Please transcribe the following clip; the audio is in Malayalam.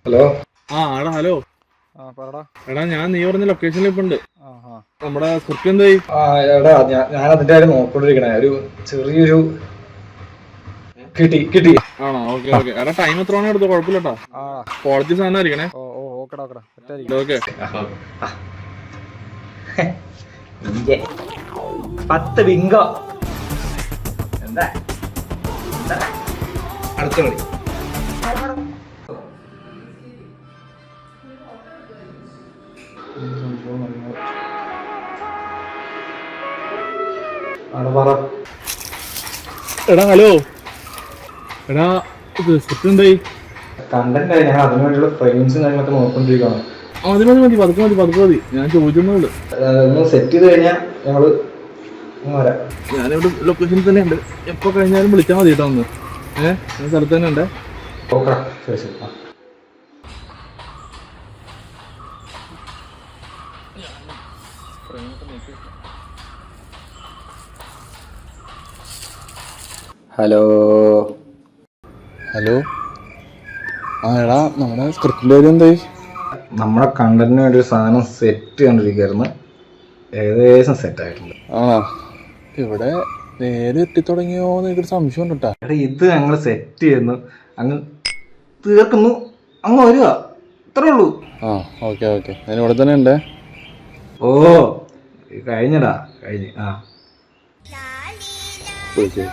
ഹലോ. എടാ ഹലോ. എടാ ഞാൻ നീ പറഞ്ഞ ലൊക്കേഷനിൽ ഇപ്പൊ ഉണ്ട്. നമ്മുടെ സ്ക്രിപ്റ്റ് എന്തായി? എടാ ഞാൻ അതിന്റെ കാര്യം നോക്കിക്കൊണ്ടിരിക്കണേ. ഒരു ചെറിയൊരു കിട്ടി. ആണോ? Okay okay. എടാ ടൈം എത്ര മണി എടുത്തു? കുഴപ്പമില്ലട്ടാ, ക്വാളിറ്റി സാധനം ആയിരിക്കണേ. ഓക്കെ. 10 ബിങ്കോ. എന്താ അടുത്ത കളി? എടാ ഹലോ. എടാ സ്ക്രിപ്റ്റ് എന്തായി? കണ്ടന്റ് ആയി. ഞാൻ അതിനു വേണ്ടിയുള്ള ഫ്രെയിംസും കാര്യങ്ങളൊക്കെ നോക്കിക്കൊണ്ടിരിക്കുകയാണ്. മതി പതുക്കെ മതി. ഞാൻ ചോദിച്ചൊന്നുമില്ല. ഒന്ന് സെറ്റ് ചെയ്ത് കഴിഞ്ഞാൽ ഞങ്ങള് വരാം. ഞാനിവിടെ ലൊക്കേഷനിൽ തന്നെ ഉണ്ട്. എപ്പോ കഴിഞ്ഞാലും വിളിച്ചാൽ മതി കേട്ടോ. ഒന്ന് ഞാൻ സ്ഥലത്ത് തന്നെ ഉണ്ട്. ഓക്കെ, ശരി. ഹലോ. എടാ നമ്മുടെ സ്ക്രിപ്റ്റിൻ്റെ കാര്യം എന്തായി? നമ്മുടെ കണ്ടന്റിന് വേണ്ടി ഒരു സാധനം സെറ്റ് കണ്ടിരിക്കുകയായിരുന്നു. ഏകദേശം സെറ്റ് ആയിട്ടുണ്ട്. ഇവിടെ നേരെ എത്തിത്തുടങ്ങിയോന്ന് എനിക്കൊരു സംശയം ഉണ്ട് കേട്ടാ. എടാ ഇത് ഞങ്ങൾ സെറ്റ് ചെയ്യുന്നു, അങ്ങ് തീർക്കുന്നു, അങ്ങ് വരിക, ഇത്രേ ഉള്ളൂ. ഓക്കെ ഞാൻ ഇവിടെ തന്നെ ഉണ്ടേ. ഓ കഴിഞ്ഞു. ശരി.